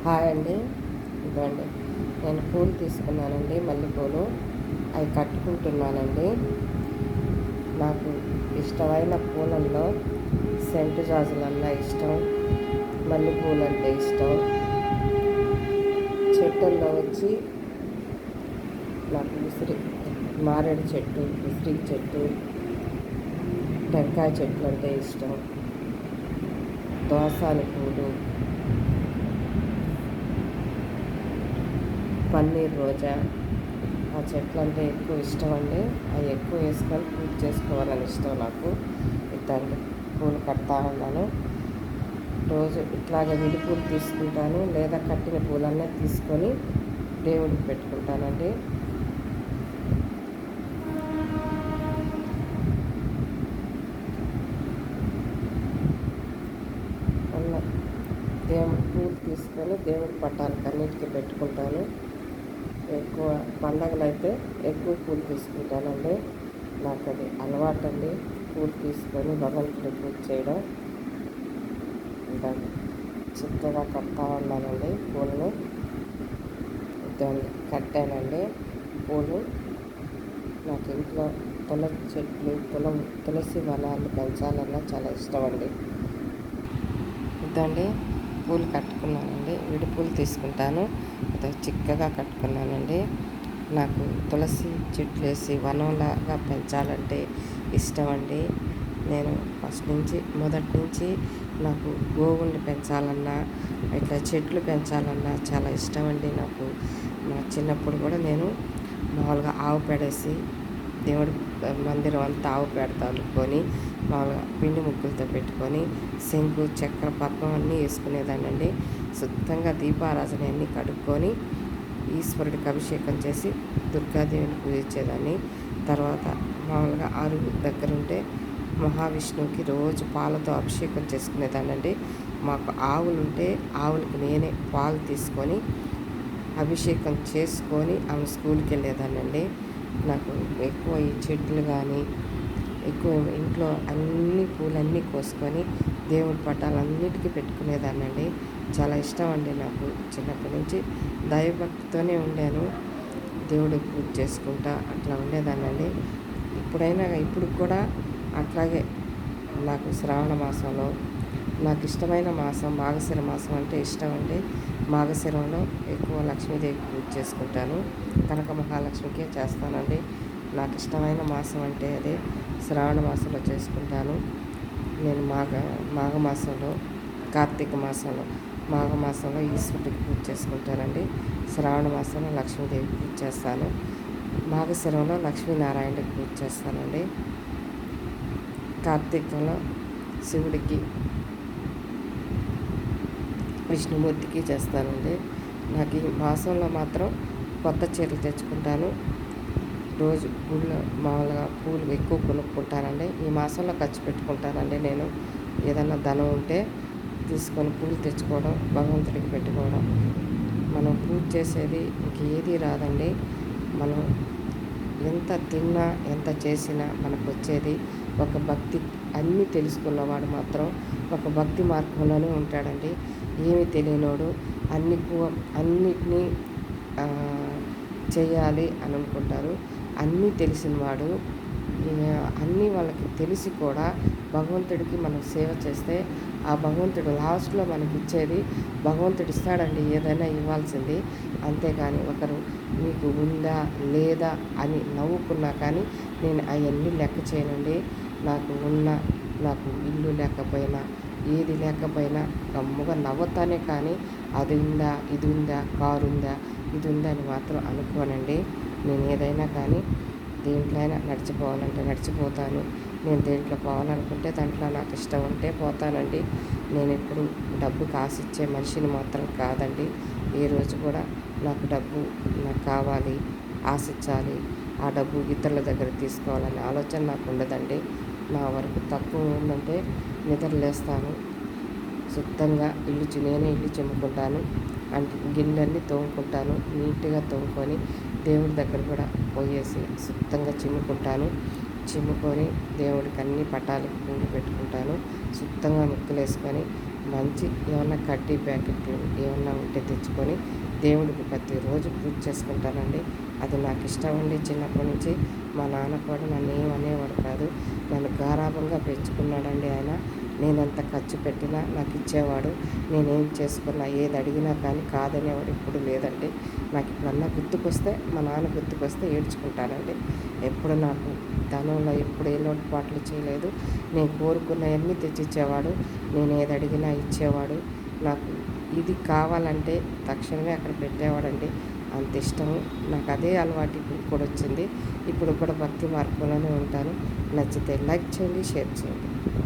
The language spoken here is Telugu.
హాయ్ అండి. ఇదిగోండి, నేను పూలు తీసుకున్నానండి, మల్లెపూలు. అవి కట్టుకుంటున్నానండి. నాకు ఇష్టమైన పూలల్లో సెంటు జాజులన్నా ఇష్టం, మల్లెపూలు అంటే ఇష్టం. చెట్టుల్లో వచ్చి నాకు మారేడు చెట్టు, ఉసిరి చెట్టు, టెంకాయ చెట్లు అంటే ఇష్టం. దోసాని పూలు, పన్నీర్ రోజా, ఆ చెట్లు అంటే ఎక్కువ ఇష్టం అండి. అవి ఎక్కువ వేసుకొని పూజ చేసుకోవాలని ఇష్టం నాకు. ఇట్లాంటి పూలు కడతా ఉన్నాను. రోజు ఇట్లాగే విడి పూలు తీసుకుంటాను, లేదా కట్టిన పూలన్నీ తీసుకొని దేవుడికి పెట్టుకుంటానండి. దేవుడి పూలు తీసుకొని దేవుడి పట్టాలకు అన్నిటికీ పెట్టుకుంటాను. ఎక్కువ పండగలు అయితే ఎక్కువ పూలు తీసుకుంటానండి. నాకు అది అలవాటు అండి, పూలు తీసుకొని భగవంతుడి పూజ చేయడం. దాన్ని చక్కగా కడతా ఉన్నానండి. పూలను దాన్ని కట్టానండి. పూలు నాకు ఇంట్లో తులసి చెట్లు, తులసి వనాలు పెంచాలన్నా చాలా ఇష్టం అండి. ఇదండి, పూలు కట్టుకున్నానండి. విడి పూలు తీసుకుంటాను, అది చిక్కగా కట్టుకున్నానండి. నాకు తులసి చెట్లు వేసి వనంలాగా పెంచాలంటే ఇష్టం అండి. నేను మొదటి నుంచి నాకు గోవుల్ని పెంచాలన్నా, ఇట్లా చెట్లు పెంచాలన్నా చాలా ఇష్టం అండి నాకు. నా చిన్నప్పుడు కూడా నేను మామూలుగా ఆవు పేడేసి దేవుడి మందిరం అంతా ఆవు పేడతో అల్లుకొని మామూలుగా పిండి ముగ్గులతో పెట్టుకొని శంకు చక్కెర పద్మం అన్నీ వేసుకునేదానండి. శుద్ధంగా దీపారాధన అన్నీ కడుక్కొని ఈశ్వరుడికి అభిషేకం చేసి దుర్గాదేవిని పూజించేదాన్ని. తర్వాత మామూలుగా అరుగు దగ్గర ఉంటే మహావిష్ణువుకి రోజు పాలతో అభిషేకం చేసుకునేదానండి. మాకు ఆవులు ఉంటే ఆవులకి నేనే పాలు తీసుకొని అభిషేకం చేసుకొని ఆమె స్కూల్కి వెళ్ళేదానండి. నాకు ఎక్కువ ఈ చెట్లు కానీ ఎక్కువ ఇంట్లో అన్ని పూలన్నీ కోసుకొని దేవుడి పటాలన్నిటికీ పెట్టుకునేదానండి. చాలా ఇష్టం అండి నాకు. చిన్నప్పటి నుంచి దైవభక్తితోనే ఉండాను. దేవుడి పూజ చేసుకుంటా అట్లా ఉండేదానండి. ఇప్పుడు కూడా అట్లాగే. నాకు శ్రావణ మాసంలో నాకు ఇష్టమైన మాసం మార్గశిర మాసం అంటే ఇష్టం అండి. మార్గశిరంలో ఎక్కువ లక్ష్మీదేవి పూజ చేసుకుంటాను, కనక మహాలక్ష్మికే చేస్తానండి. నాకు ఇష్టమైన మాసం అంటే అదే శ్రావణ మాసంలో చేసుకుంటాను. నేను మాఘమాసంలో, కార్తీక మాసంలో, మాఘమాసంలో ఈశ్వరుడికి పూజ చేసుకుంటానండి. శ్రావణ మాసంలో లక్ష్మీదేవి పూజ చేస్తాను. మార్గశిరంలో లక్ష్మీనారాయణకి పూజ చేస్తానండి. కార్తీకంలో శివుడికి, విష్ణుమూర్తికి చేస్తానండి. నాకు ఈ మాసంలో మాత్రం కొత్త చీరలు తెచ్చుకుంటాను. రోజు గుళ్ళో మామూలుగా పూలు ఎక్కువ కొనుక్కుంటానండి. ఈ మాసంలో ఖర్చు పెట్టుకుంటానండి. నేను ఏదన్నా ధనం ఉంటే తీసుకొని పూలు తెచ్చుకోవడం, భగవంతుడికి పెట్టుకోవడం. మనం పూజ చేసేది ఇంకేది రాదండి. మనం ఎంత తిన్నా ఎంత చేసినా మనకు వచ్చేది ఒక భక్తి. అన్నీ తెలుసుకున్నవాడు మాత్రం ఒక భక్తి మార్గంలోనే ఉంటాడండి. ఏమి తెలియనోడు అన్నిటినీ చేయాలి అని అనుకుంటారు. అన్నీ తెలిసినవాడు అన్నీ వాళ్ళకి తెలిసి కూడా భగవంతుడికి మనం సేవ చేస్తే ఆ భగవంతుడు లాస్ట్లో మనకి ఇచ్చేది భగవంతుడు ఇస్తాడండి. ఏదైనా ఇవ్వాల్సింది. అంతేకాని ఒకరు మీకు ఉందా లేదా అని నవ్వుకున్నా కానీ నేను అవన్నీ లెక్క చేయనండి. నాకు ఇల్లు లేకపోయినా, ఏది లేకపోయినా గమ్ముగా నవ్వుతానే కానీ అది ఉందా, ఇది ఉందా, కారు ఉందా, ఇది ఉందా అని మాత్రం అనుకోనండి. నేను ఏదైనా కానీ దేంట్లో అయినా నడిచిపోవాలంటే నడిచిపోతాను. నేను దేంట్లో పోవాలనుకుంటే దాంట్లో నాకు ఇష్టం ఉంటే పోతానండి. నేను ఎప్పుడు డబ్బుకి ఆశించే మనిషిని మాత్రం కాదండి. ఏ రోజు కూడా నాకు కావాలి, ఆశించాలి, ఆ డబ్బు ఇతరుల దగ్గర తీసుకోవాలనే ఆలోచన నాకు ఉండదండి. నా వరకు తక్కువ ఉందంటే నిద్రలేస్తాను, శుద్ధంగా నేనే ఇల్లు చిమ్ముకుంటాను, గిన్నెలన్నీ తోముకుంటాను. నీట్గా తోముకొని దేవుడి దగ్గర కూడా పోయేసి శుద్ధంగా చిమ్ముకొని దేవుడికి అన్ని పటాలకి పూలు పెట్టుకుంటాను. శుద్ధంగా ముక్కులు వేసుకొని మంచి ఏమన్నా కడ్డీ ప్యాకెట్లు ఏమన్నా ఉంటే తెచ్చుకొని దేవుడికి ప్రతిరోజు పూజ చేసుకుంటానండి. అది నాకు ఇష్టం అండి. చిన్నప్పటి నుంచి మా నాన్న కూడా నన్ను ఏమనేవాడు కాదు. నన్ను గారాబంగా పెంచుకున్నాడండి ఆయన. నేను ఎంత ఖర్చు పెట్టినా నాకు ఇచ్చేవాడు. నేనేం చేసుకున్నా ఏది అడిగినా కానీ కాదనేవాడు ఎప్పుడు లేదండి. నాకు ఇప్పుడన్నా గుర్తుకొస్తే మా నాన్న గుర్తుకొస్తే ఏడ్చుకుంటానండి. ఎప్పుడు నాకు ధనంలో ఎప్పుడు ఏ లోటుపాట్లు చేయలేదు. నేను కోరుకున్నవన్నీ తెచ్చిచ్చేవాడు. నేను ఏది అడిగినా ఇచ్చేవాడు. నాకు ఇది కావాలంటే తక్షణమే అక్కడ పెట్టేవాడండి. అంత ఇష్టము. నాకు అదే అలవాటు ఇప్పుడు కూడా వచ్చింది. ఇప్పుడు కూడా భక్తి మార్గంలోనే ఉంటాను. నచ్చితే లైక్ చేయండి, షేర్ చేయండి.